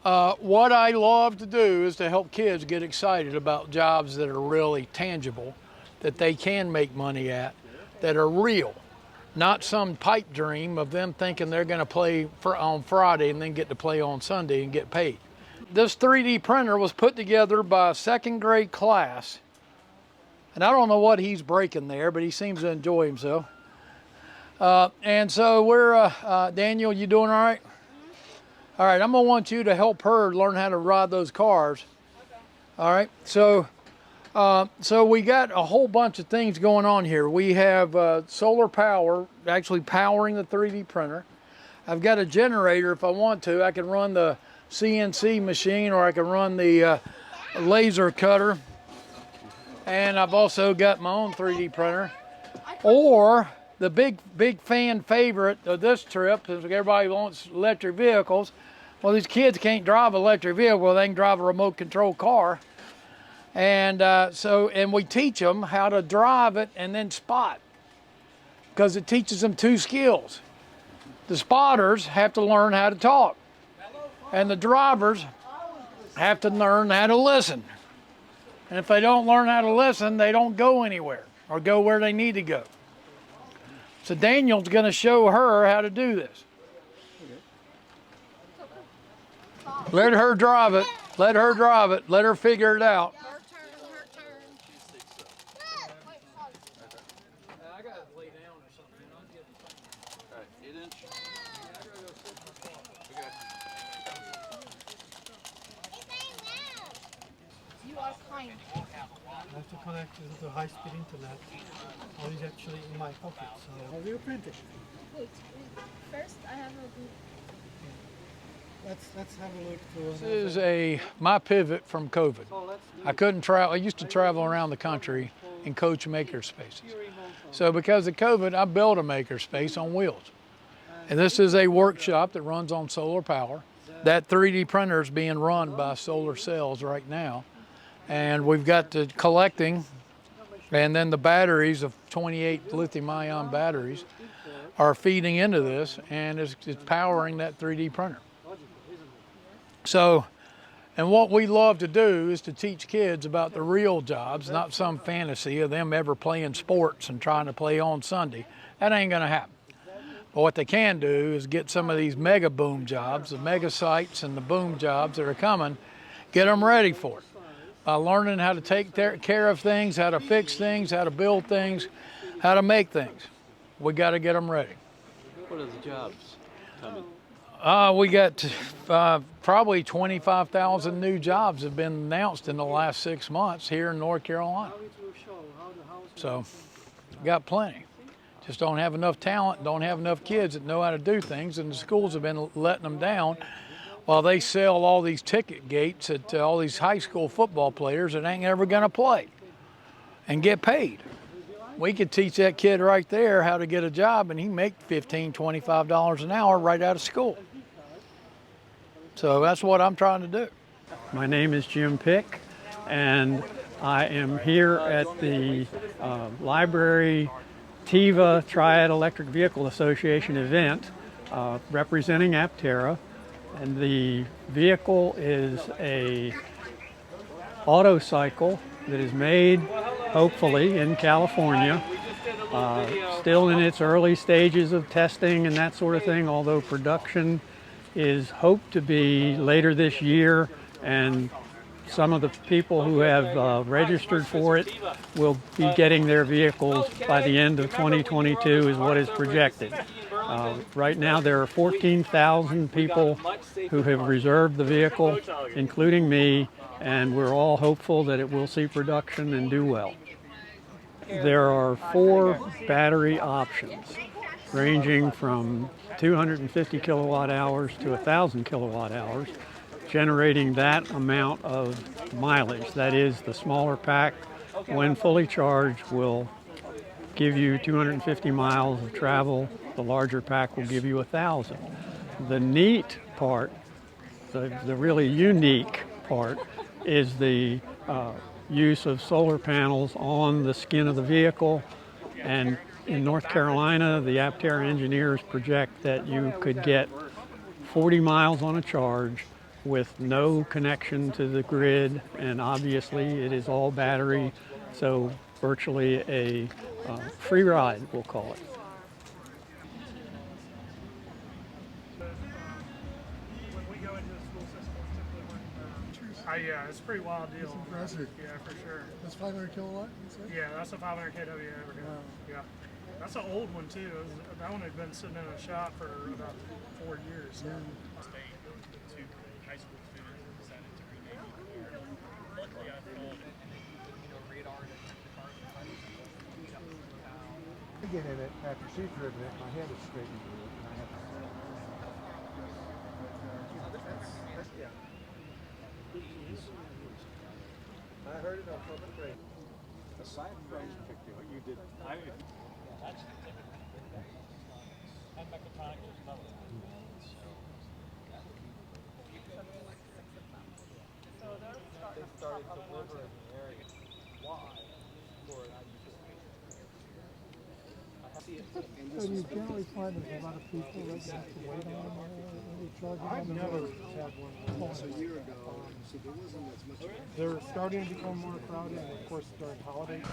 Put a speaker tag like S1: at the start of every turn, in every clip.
S1: What I love to do is to help kids get excited about jobs that are really tangible, that they can make money at, that are real, not some pipe dream of them thinking they're going to play on Friday and then get to play on Sunday and get paid. This 3D printer was put together by a second grade class, and I don't know what he's breaking there, but he seems to enjoy himself. And so we're, Daniel, you doing all right? All right, I'm gonna want you to help her learn how to ride those cars. All right, so we got a whole bunch of things going on here. We have solar power, actually powering the 3D printer. I've got a generator if I want to. I can run the CNC machine or I can run the laser cutter. And I've also got my own 3D printer. Or the big fan favorite of this trip is everybody wants electric vehicles. Well, these kids can't drive an electric vehicle, they can drive a remote control car. And and we teach them how to drive it and then spot, because it teaches them two skills. The spotters have to learn how to talk, and the drivers have to learn how to listen. And if they don't learn how to listen, they don't go anywhere or go where they need to go. So Daniel's going to show her how to do this. Let her drive it. Let her drive it. Let her figure it out.
S2: Her turn, her turn.
S1: I got to lay down or something. I'm getting funny.
S3: All right, 8 inch.
S2: You are kind.
S4: I have to connect to the high-speed internet. All is actually in my pocket. So how do you print it?
S2: Wait, first I have a good.
S4: Let's have a look to.
S1: This is my pivot from COVID. I couldn't travel. I used to travel around the country and coach maker spaces. So because of COVID, I built a maker space on wheels. And this is a workshop that runs on solar power. That 3D printer is being run by solar cells right now. And we've got the collecting, and then the batteries of 28 lithium-ion batteries are feeding into this, and it's powering that 3D printer. So, and what we love to do is to teach kids about the real jobs, not some fantasy of them ever playing sports and trying to play on Sunday. That ain't gonna happen. But what they can do is get some of these mega boom jobs, the mega sites and the boom jobs that are coming, get them ready for it. By learning how to take care of things, how to fix things, how to build things, how to make things. We gotta get them ready.
S3: What are the jobs coming?
S1: We got probably 25,000 new jobs have been announced in the last 6 months here in North Carolina. So, got plenty. Just don't have enough talent, don't have enough kids that know how to do things, and the schools have been letting them down while they sell all these ticket gates at all these high school football players that ain't ever gonna play and get paid. We could teach that kid right there how to get a job, and he make $15, $25 an hour right out of school. So that's what I'm trying to do.
S4: My name is Jim Pick, and I am here at the Library TEVA Triad Electric Vehicle Association event representing Aptera. And the vehicle is a autocycle that is made, hopefully, in California. Still in its early stages of testing and that sort of thing, although production is hoped to be later this year, and some of the people who have registered for it will be getting their vehicles by the end of 2022 is what is projected. Right now there are 14,000 people who have reserved the vehicle, including me, and we're all hopeful that it will see production and do well. There are 4 battery options, ranging from 250 kilowatt hours to 1,000 kilowatt hours, generating that amount of mileage. That is, the smaller pack, when fully charged, will give you 250 miles of travel. The larger pack will give you 1,000. The neat part, the really unique part, is the use of solar panels on the skin of the vehicle. And in North Carolina, the Aptera engineers project that you could get 40 miles on a charge with no connection to the grid, and obviously it is all battery, so virtually a free ride, we'll call it.
S5: When we go into the school system, it's typically working. Yeah, it's a pretty wild deal.
S6: That's impressive.
S5: Yeah, for sure.
S6: That's 500 kilowatt, you said?
S5: Yeah, that's a 500 kW average.
S6: Wow.
S5: Yeah. That's an old one too. That one had been sitting in a shop for about 4 years. So.
S7: State to high school students and decided to rename the car. Luckily, I thought, radar that the car
S6: I get in it after she's driven it, my head is straightened through it, and I have to. I heard it on public radio.
S3: Aside from you did.
S7: that's and mechatronics is another one.
S8: They started delivering the area. Why?
S6: So you generally find there's a lot of people that you have to wait on when you charge them? I've never had one. A year ago, so there wasn't as much. They're starting to become more crowded, and of course during holidays.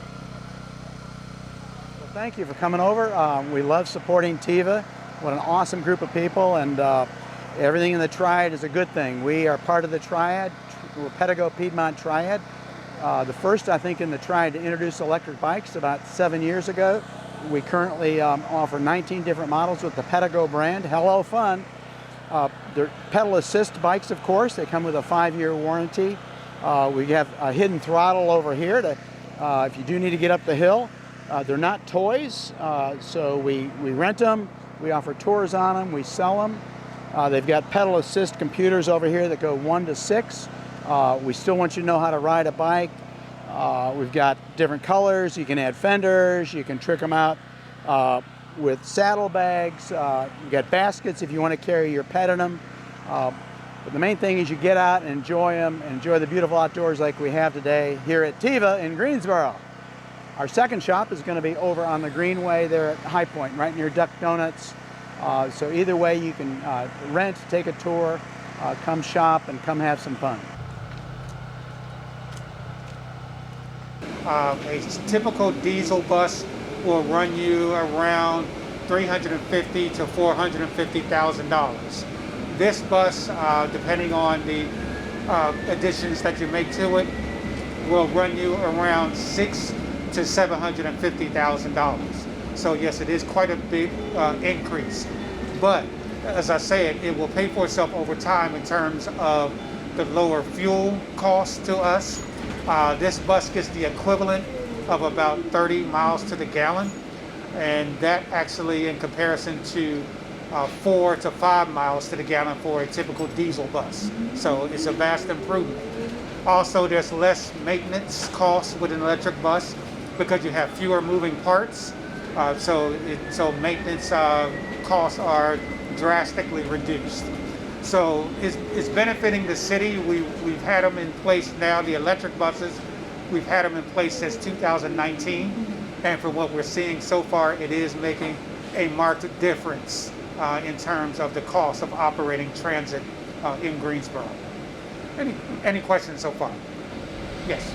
S9: Well, thank you for coming over. We love supporting TEVA. What an awesome group of people, and everything in the Triad is a good thing. We are part of the Triad, we're Pedigo Piedmont Triad. The first, I think, in the Triad to introduce electric bikes about 7 years ago. We currently offer 19 different models with the Pedigo brand. Hello Fun. They're pedal assist bikes, of course. They come with a 5-year warranty. We have a hidden throttle over here to, if you do need to get up the hill. They're not toys, so we rent them. We offer tours on them. We sell them. They've got pedal assist computers over here that go 1 to 6. We still want you to know how to ride a bike. We've got different colors. You can add fenders. You can trick them out with saddlebags. You got baskets if you want to carry your pet in them. But the main thing is you get out and enjoy them, enjoy the beautiful outdoors like we have today here at TEVA in Greensboro. Our second shop is going to be over on the Greenway there at High Point, right near Duck Donuts. So either way, you can rent, take a tour, come shop, and come have some fun.
S10: A typical diesel bus will run you around $350,000 to $450,000. This bus, depending on the additions that you make to it, will run you around $600,000 to $750,000. So yes, it is quite a big increase. But as I said, it will pay for itself over time in terms of the lower fuel costs to us. This bus gets the equivalent of about 30 miles to the gallon, and that actually in comparison to 4 to 5 miles to the gallon for a typical diesel bus. So it's a vast improvement. Also, there's less maintenance costs with an electric bus because you have fewer moving parts. So maintenance costs are drastically reduced. So it's benefiting the city. We've had them in place now, the electric buses. We've had them in place since 2019. And from what we're seeing so far, it is making a marked difference in terms of the cost of operating transit in Greensboro. Any questions so far? Yes.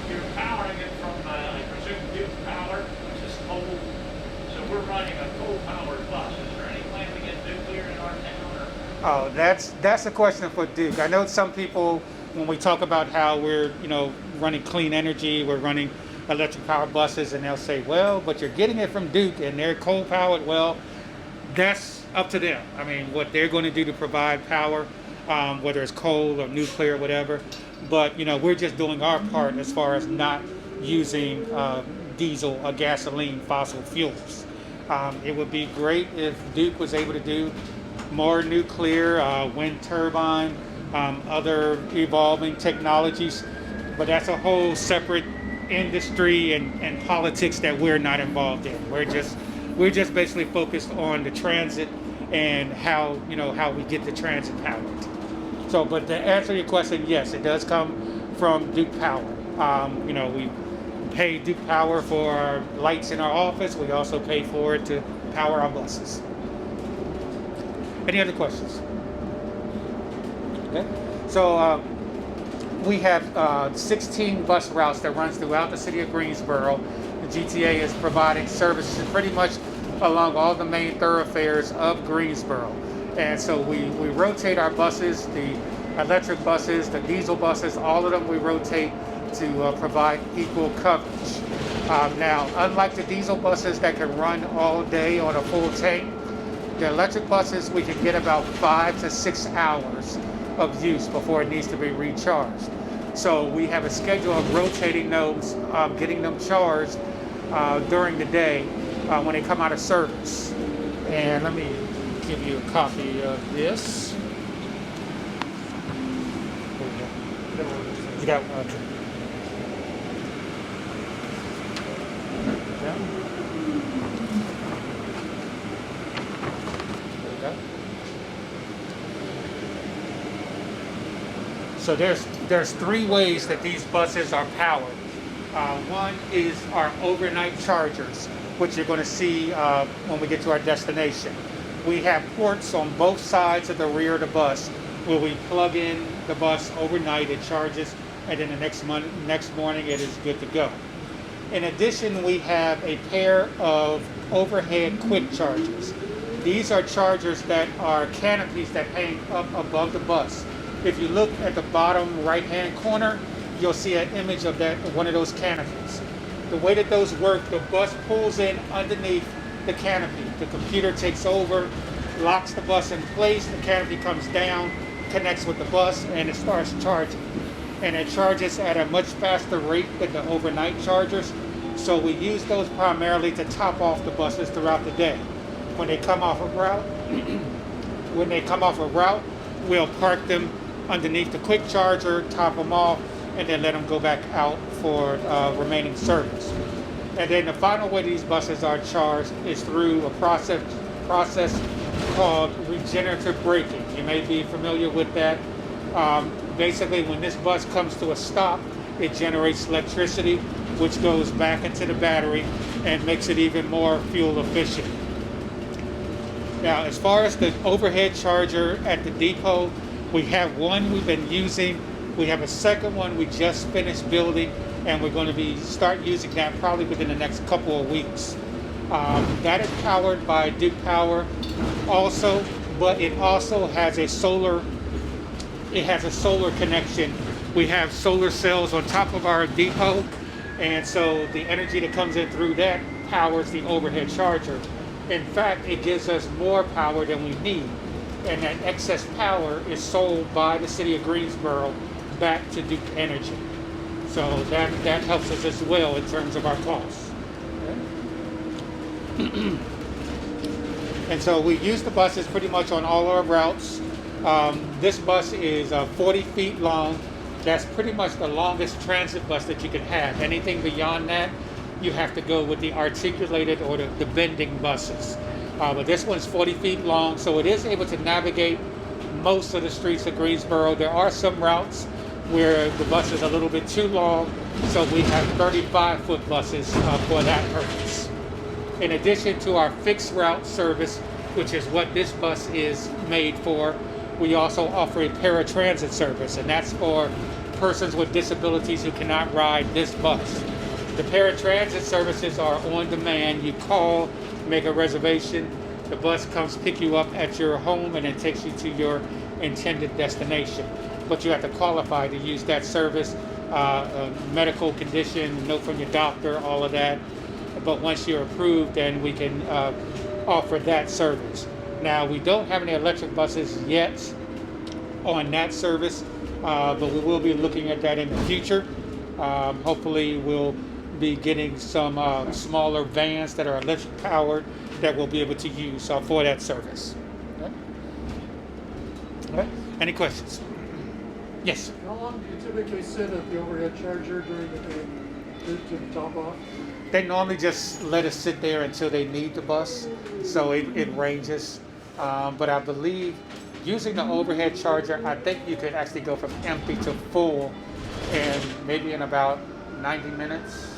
S7: You're powering it from, I presume, Duke Power, which is coal. So we're running a coal-powered bus. Is there any plan to get nuclear in our town? Or?
S10: Oh, that's a question for Duke. I know some people, when we talk about how we're, running clean energy, we're running electric powered buses, and they'll say, well, but you're getting it from Duke and they're coal powered. Well, that's up to them. I mean, what they're going to do to provide power, whether it's coal or nuclear or whatever. But, we're just doing our part as far as not using diesel or gasoline fossil fuels. It would be great if Duke was able to do more nuclear, wind turbine, other evolving technologies, but that's a whole separate industry and politics that we're not involved in. We're just basically focused on the transit and how we get the transit powered. So, but to answer your question, yes, it does come from Duke Power. We pay Duke Power for our lights in our office. We also pay for it to power our buses. Any other questions? Okay. So we have 16 bus routes that runs throughout the city of Greensboro. The GTA is providing services pretty much along all the main thoroughfares of Greensboro. And so we rotate our buses, the electric buses, the diesel buses, all of them we rotate to provide equal coverage. Now, unlike the diesel buses that can run all day on a full tank, the electric buses we can get about 5 to 6 hours of use before it needs to be recharged. So we have a schedule of rotating those, getting them charged during the day when they come out of service. And let me give you a copy of this. You got one? Okay. So there's three ways that these buses are powered. One is our overnight chargers, which you're going to see when we get to our destination. We have ports on both sides of the rear of the bus where we plug in the bus overnight, it charges, and then the next morning it is good to go. In addition, we have a pair of overhead quick chargers. These are chargers that are canopies that hang up above the bus. If you look at the bottom right-hand corner, you'll see an image of one of those canopies. The way that those work, the bus pulls in underneath the canopy. The computer takes over, locks the bus in place, the canopy comes down, connects with the bus, and it starts charging. And it charges at a much faster rate than the overnight chargers. So we use those primarily to top off the buses throughout the day. When they come off a route, we'll park them underneath the quick charger, top them off, and then let them go back out for remaining service. And then the final way these buses are charged is through a process called regenerative braking. You may be familiar with that. Basically, when this bus comes to a stop, it generates electricity, which goes back into the battery and makes it even more fuel efficient. Now, as far as the overhead charger at the depot, we have one we've been using. We have a second one we just finished building, and we're going to start using that probably within the next couple of weeks. That is powered by Duke Power also, but it also has a solar connection. We have solar cells on top of our depot, and so the energy that comes in through that powers the overhead charger. In fact, it gives us more power than we need, and that excess power is sold by the city of Greensboro back to Duke Energy. So that helps us as well in terms of our costs. Okay. And so we use the buses pretty much on all our routes. This bus is 40 feet long. That's pretty much the longest transit bus that you can have. Anything beyond that, you have to go with the articulated or the bending buses. But this one's 40 feet long, so it is able to navigate most of the streets of Greensboro. There are some routes where the bus is a little bit too long, so we have 35-foot buses for that purpose. In addition to our fixed route service, which is what this bus is made for, we also offer a paratransit service, and that's for persons with disabilities who cannot ride this bus. The paratransit services are on demand. You call, make a reservation, the bus comes pick you up at your home and it takes you to your intended destination. But you have to qualify to use that service, medical condition, note from your doctor, all of that. But once you're approved, then we can offer that service. Now, we don't have any electric buses yet on that service, but we will be looking at that in the future. Hopefully, we'll be getting some smaller vans that are electric powered that we'll be able to use for that service. Okay. Okay. Any questions? Yes.
S6: How long do you typically sit at the overhead charger during the day to top off?
S10: They normally just let us sit there until they need the bus, so it ranges. But I believe using the overhead charger, I think you could actually go from empty to full in maybe in about 90 minutes,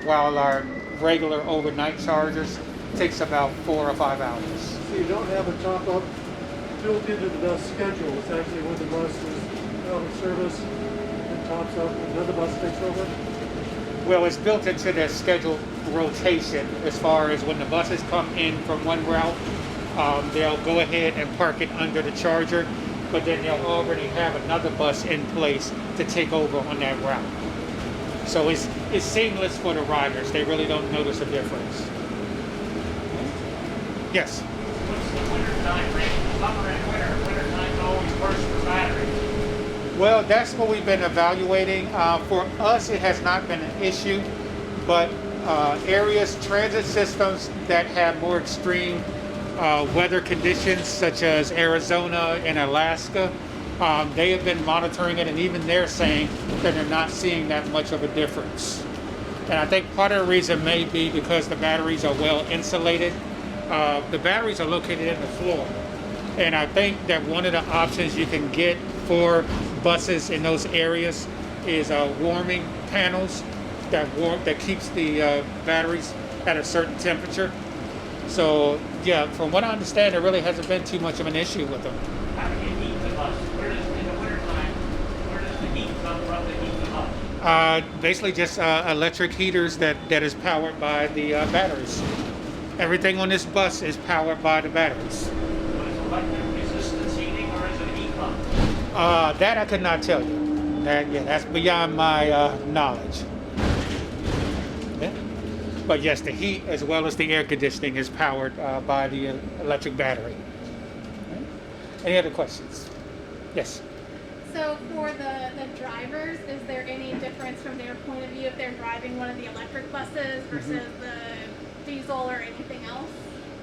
S10: while our regular overnight chargers takes about 4 or 5 hours.
S6: So you don't have a top up built into the bus schedule. It's actually when the bus is out of service and tops up, another bus takes over.
S10: Well, it's built into their scheduled rotation as far as when the buses come in from one route, they'll go ahead and park it under the charger, but then they'll already have another bus in place to take over on that route. So it's seamless for the riders. They really don't notice a difference. Yes?
S7: What's the winter time frame? Summer and winter. Winter time's always worse for batteries.
S10: Well, that's what we've been evaluating. For us, it has not been an issue, but areas, transit systems that have more extreme weather conditions, such as Arizona and Alaska, they have been monitoring it, and even they're saying that they're not seeing that much of a difference. And I think part of the reason may be because the batteries are well insulated. The batteries are located in the floor. And I think that one of the options you can get for buses in those areas is warming panels that keeps the batteries at a certain temperature. So yeah, from what I understand, there really hasn't been too much of an issue with them.
S7: How do you heat the bus? In the wintertime, where does the heat come from to heat them up?
S10: Basically just electric heaters that is powered by the batteries. Everything on this bus is powered by the batteries.
S7: So it's electric resistance heating, or is it a heat pump?
S10: That I could not tell you. That's beyond my knowledge. Yeah. But yes, the heat as well as the air conditioning is powered by the electric battery. Any other questions? Yes.
S2: So for the drivers, is there any difference from their point of view if they're driving one of the electric buses versus the diesel or anything else?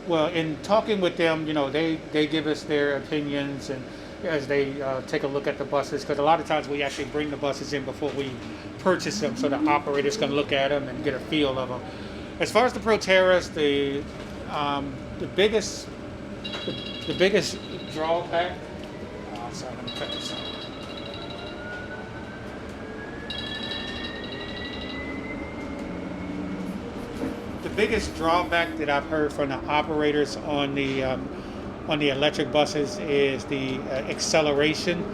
S10: Well, in talking with them, they give us their opinions and as they take a look at the buses, because a lot of times we actually bring the buses in before we purchase them, so the operators can look at them and get a feel of them. As far as the Proterras, the biggest drawback. Sorry, let me cut this out. The biggest drawback that I've heard from the operators on the electric buses is the acceleration.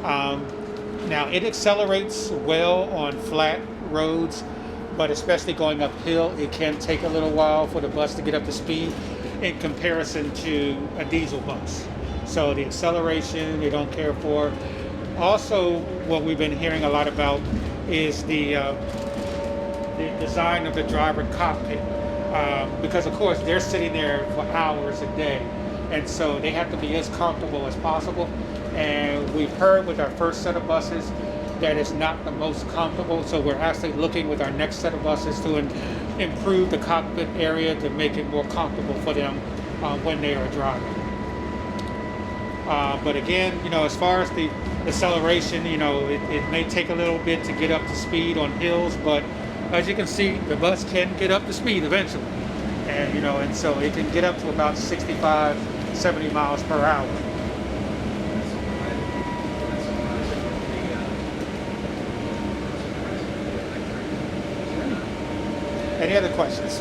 S10: Now it accelerates well on flat roads, but especially going uphill, it can take a little while for the bus to get up to speed in comparison to a diesel bus. So the acceleration they don't care for. Also, what we've been hearing a lot about is the design of the driver cockpit. Because of course they're sitting there for hours a day, and so they have to be as comfortable as possible. And we've heard with our first set of buses that it's not the most comfortable, so we're actually looking with our next set of buses to improve the cockpit area to make it more comfortable for them when they are driving. But again, as far as the acceleration, it may take a little bit to get up to speed on hills, but as you can see, the bus can get up to speed eventually. And, and so it can get up to about 65, 70 miles per hour. Any other questions?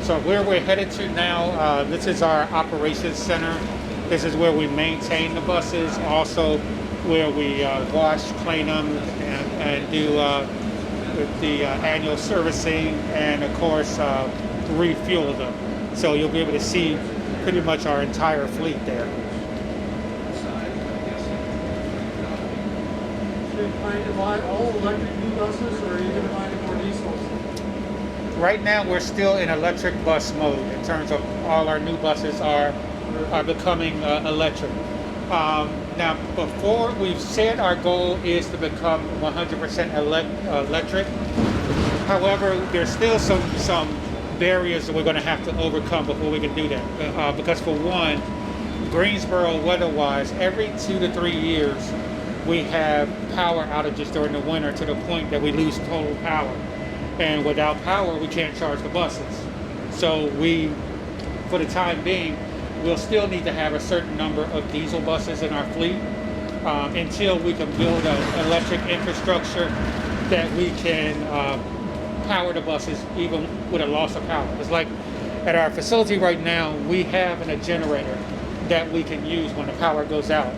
S10: So where we're headed to now, this is our operations center. This is where we maintain the buses, also where we wash, clean them, and do the annual servicing, and of course refuel them. So you'll be able to see pretty much our entire fleet there.
S6: So you plan to buy all electric new buses, or are you going to buy any more diesels?
S10: Right now we're still in electric bus mode in terms of all our new buses are becoming electric. Now, before we've said our goal is to become 100% electric. However, there's still some barriers that we're going to have to overcome before we can do that. Because for one, Greensboro weather-wise, every 2 to 3 years, we have power outages during the winter to the point that we lose total power. And without power, we can't charge the buses. So for the time being, we'll still need to have a certain number of diesel buses in our fleet until we can build an electric infrastructure that we can power the buses even with a loss of power. It's like At our facility right now, we have a generator that we can use when the power goes out,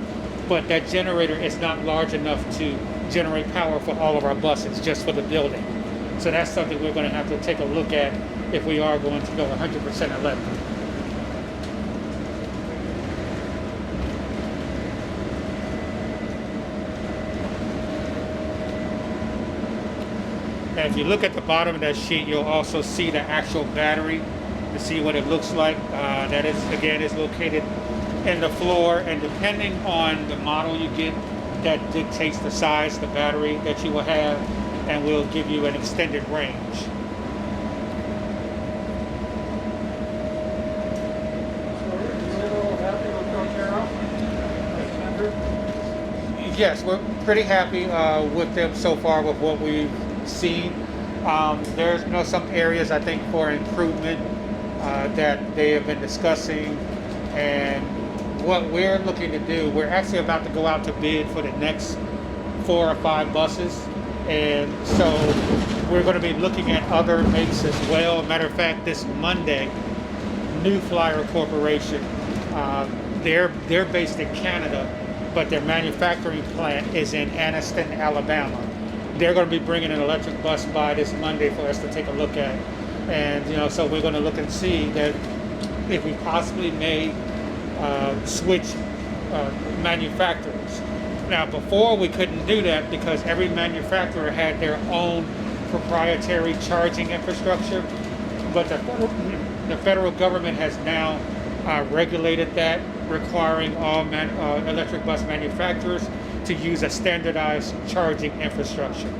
S10: but that generator is not large enough to generate power for all of our buses, just for the building. So that's something we're going to have to take a look at if we are going to go 100% electric. And if you look at the bottom of that sheet, you'll also see the actual battery to see what it looks like. That is, again, is located in the floor, and depending on the model you get, that dictates the size, the battery that you will have, and will give you an extended range. Yes, we're pretty happy with them so far with what we've seen. There's some areas I think for improvement that they have been discussing, and what we're looking to do, we're actually about to go out to bid for the next 4 or 5 buses, and so we're going to be looking at other makes as well. Matter of fact, this Monday, New Flyer Corporation, they're based in Canada, but their manufacturing plant is in Anniston, Alabama. They're going to be bringing an electric bus by this Monday for us to take a look at, and so we're going to look and see that if we possibly may switch manufacturers. Now, before we couldn't do that because every manufacturer had their own proprietary charging infrastructure, but the federal government has now regulated that, requiring all electric bus manufacturers to use a standardized charging infrastructure.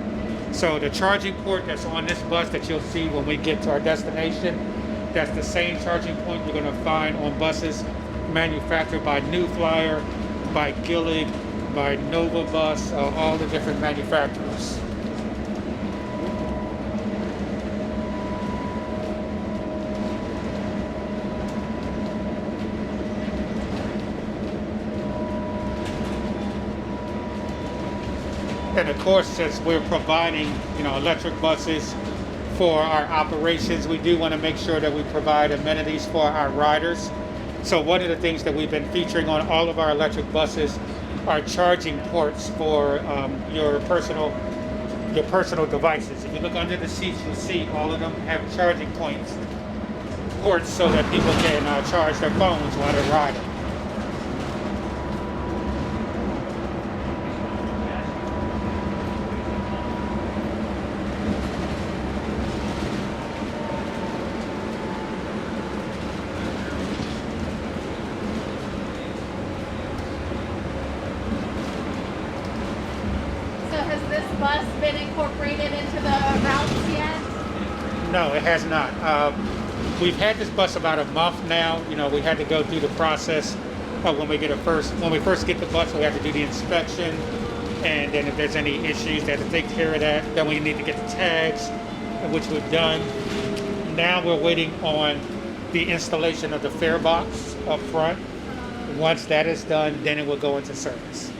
S10: So the charging port that's on this bus that you'll see when we get to our destination, that's the same charging point you're going to find on buses manufactured by New Flyer, by Gillig, by Nova Bus, all the different manufacturers. And of course, since we're providing, electric buses for our operations, we do want to make sure that we provide amenities for our riders. So one of the things that we've been featuring on all of our electric buses are charging ports for your personal devices. If you look under the seats, you'll see all of them have charging ports so that people can charge their phones while they're riding.
S2: Bus been incorporated into the routes yet?
S10: No, it has not. We've had this bus about a month now. We had to go through the process of when we first get the bus, we have to do the inspection, and then if there's any issues, they have to take care of that. Then we need to get the tags, which we've done. Now we're waiting on the installation of the fare box up front. Once that is done, then it will go into service.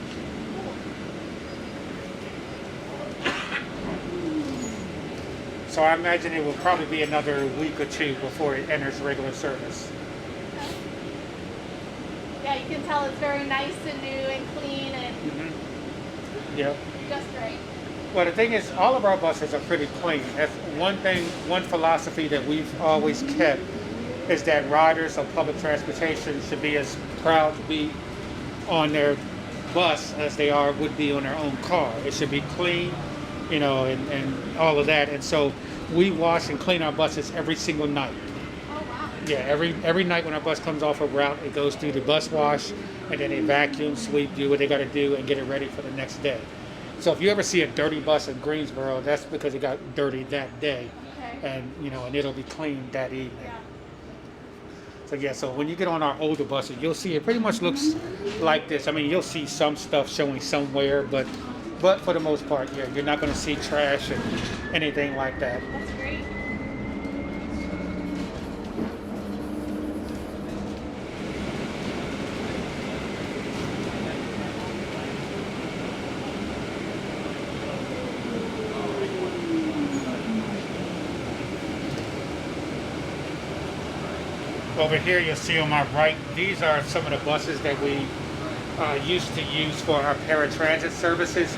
S10: So I imagine it will probably be another week or 2 before it enters regular service.
S2: Yeah, you can tell it's very nice and new and clean and
S10: Yeah.
S2: just great.
S10: Well, the thing is, all of our buses are pretty clean. That's one philosophy that we've always kept, is that riders of public transportation should be as proud to be on their bus as they would be on their own car. It should be clean, and all of that. And so we wash and clean our buses every single night.
S2: Oh, wow.
S10: Yeah, every night when our bus comes off a route, it goes through the bus wash, and then they vacuum, sweep, do what they got to do, and get it ready for the next day. So if you ever see a dirty bus in Greensboro, that's because it got dirty that day,
S2: Okay.
S10: and it'll be cleaned that evening.
S2: Yeah.
S10: So when you get on our older buses, you'll see it pretty much looks like this. I mean, you'll see some stuff showing somewhere, but for the most part, yeah, you're not going to see trash and anything like that.
S2: That's great.
S10: Over here, you'll see on my right, these are some of the buses that we used to use for our paratransit services.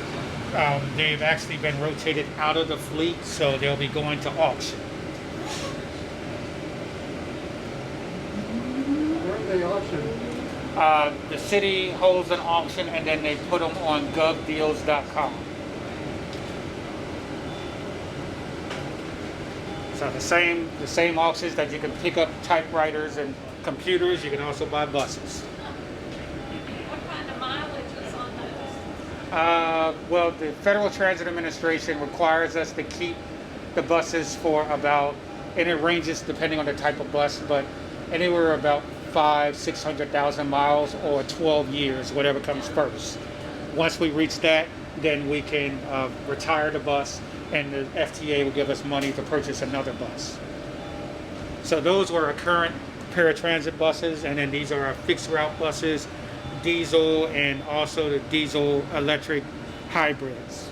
S10: They've actually been rotated out of the fleet, so they'll be going to auction.
S6: Where are they auctioned?
S10: The city holds an auction, and then they put them on govdeals.com. So the same auctions that you can pick up typewriters and computers, you can also buy buses.
S2: What kind of mileage is on those?
S10: Well, the Federal Transit Administration requires us to keep the buses for about, and it ranges depending on the type of bus, but anywhere about 500,000-600,000 miles or 12 years, whatever comes first. Once we reach that, then we can retire the bus, and the FTA will give us money to purchase another bus. So those were our current paratransit buses, and then these are our fixed route buses, diesel, and also the diesel electric hybrids.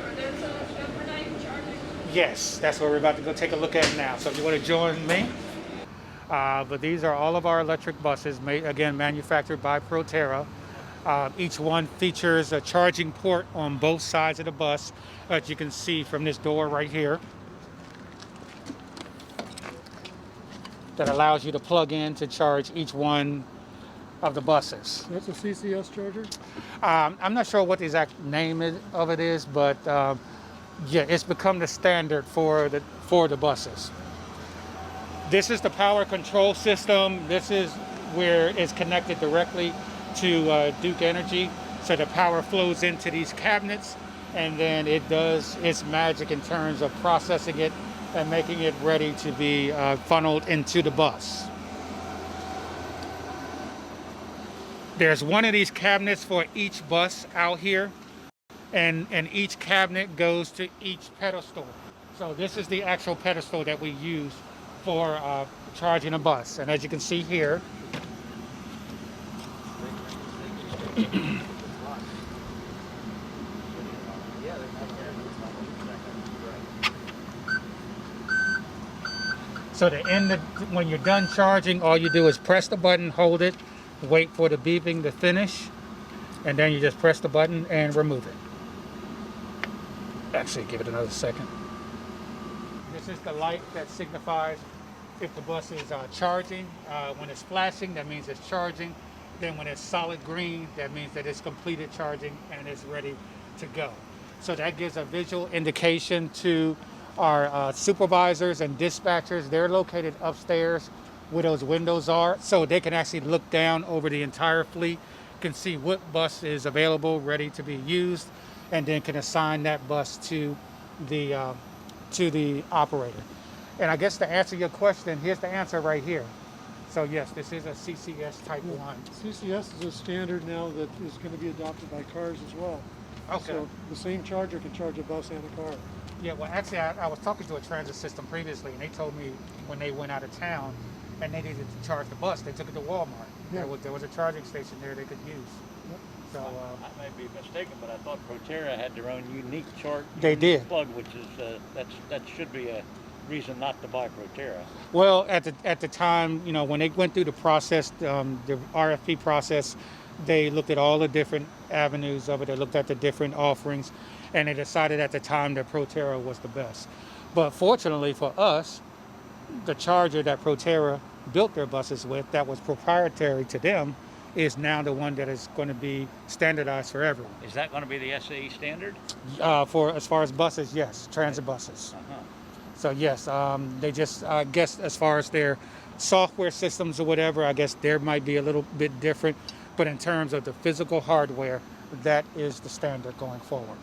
S2: Are those overnight charging?
S10: Yes, that's what we're about to go take a look at now. So if you want to join me. But these are all of our electric buses, made, again, manufactured by Proterra. Each one features a charging port on both sides of the bus, as you can see from this door right here, that allows you to plug in to charge each one of the buses.
S6: That's a CCS charger?
S10: I'm not sure what the exact name of it is, but yeah, it's become the standard for the buses. This is the power control system. This is where it's connected directly to Duke Energy. So the power flows into these cabinets, and then it does its magic in terms of processing it and making it ready to be funneled into the bus. There's one of these cabinets for each bus out here, and each cabinet goes to each pedestal. So this is the actual pedestal that we use for charging a bus. And as you can see here, so when you're done charging, all you do is press the button, hold it, wait for the beeping to finish, and then you just press the button and remove it. Actually, give it another second. This is the light that signifies if the bus is charging. When it's flashing, that means it's charging. Then when it's solid green, that means that it's completed charging and it's ready to go. So that gives a visual indication to our supervisors and dispatchers. They're located upstairs where those windows are, so they can actually look down over the entire fleet, can see what bus is available, ready to be used, and then can assign that bus to the operator. And I guess to answer your question, here's the answer right here. So yes, this is a CCS Type 1.
S6: CCS is a standard now that is going to be adopted by cars as well.
S10: Okay.
S6: So the same charger can charge a bus and a car.
S10: Yeah, well actually I was talking to a transit system previously, and they told me when they went out of town and they needed to charge the bus, they took it to Walmart.
S6: Yeah.
S10: There was a charging station there they could use.
S6: Yep.
S10: So
S7: I may be mistaken, but I thought Proterra had their own unique
S10: They did.
S7: plug, which is that should be a reason not to buy Proterra.
S10: well, at the time, you know, when they went through the process, the RFP process, they looked at all the different avenues of it. They looked at the different offerings, and they decided at the time that Proterra was the best. But fortunately for us, the charger that Proterra built their buses with, that was proprietary to them, is now the one that is going to be standardized for everyone.
S7: Is that going to be the SAE standard?
S10: For as far as buses, yes, transit buses.
S7: Uh-huh.
S10: So yes, they just, I guess as far as their software systems or whatever, I guess there might be a little bit different. But in terms of the physical hardware, that is the standard going forward.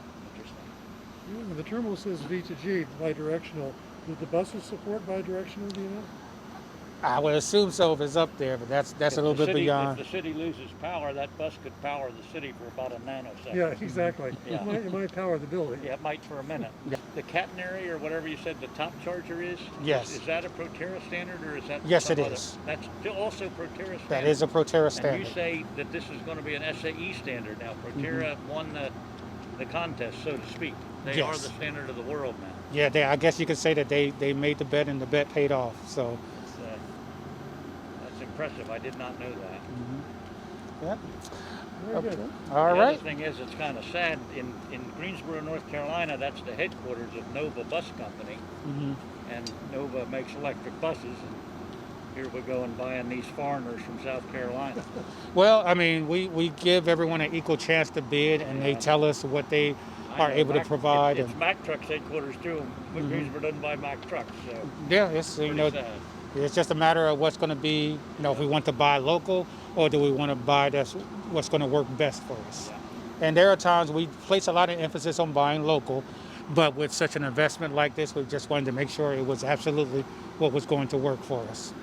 S6: Yeah, the terminal says V to G, bidirectional. Did the buses support bidirectional, do you know?
S10: I would assume so if it's up there, but that's a little bit beyond.
S7: If the city loses power, that bus could power the city for about a nanosecond.
S6: Yeah, exactly.
S7: Yeah.
S6: It might power the building.
S7: Yeah, it might for a minute.
S10: Yeah.
S7: The catenary or whatever you said the top charger is?
S10: Yes.
S7: Is that a Proterra standard or is that
S10: Yes,
S7: some
S10: it
S7: other?
S10: is.
S7: That's also Proterra standard?
S10: That is a Proterra
S7: And
S10: standard.
S7: you say that this is going to be an SAE standard now. Proterra won the contest, so to speak. They are
S10: Yes.
S7: the standard of the world now.
S10: yeah, I guess you could say that they made the bet and the bet paid off. So
S11: That's impressive. I did not know that.
S10: yeah.
S6: Very good.
S10: All
S11: The
S10: right.
S11: other thing is, it's kind of sad. In Greensboro, North Carolina, that's the headquarters of Nova Bus Company, and Nova makes electric buses. And here we go and buying these foreigners from South Carolina.
S10: Well, I mean, we give everyone an equal chance to bid, and they tell us what they
S11: I
S10: are
S11: know
S10: able to
S11: Mack-
S10: provide.
S11: It's Mack Trucks headquarters too, but Greensboro doesn't buy Mack Trucks, so
S10: Yeah, it's you
S11: pretty
S10: know,
S11: sad.
S10: it's just a matter of what's going to be. You know, if we want to buy local, or do we want to buy what's going to work best for us.
S11: Yeah.
S10: And there are times we place a lot of emphasis on buying local, but with such an investment like this, we just wanted to make sure it was absolutely what was going to work for us.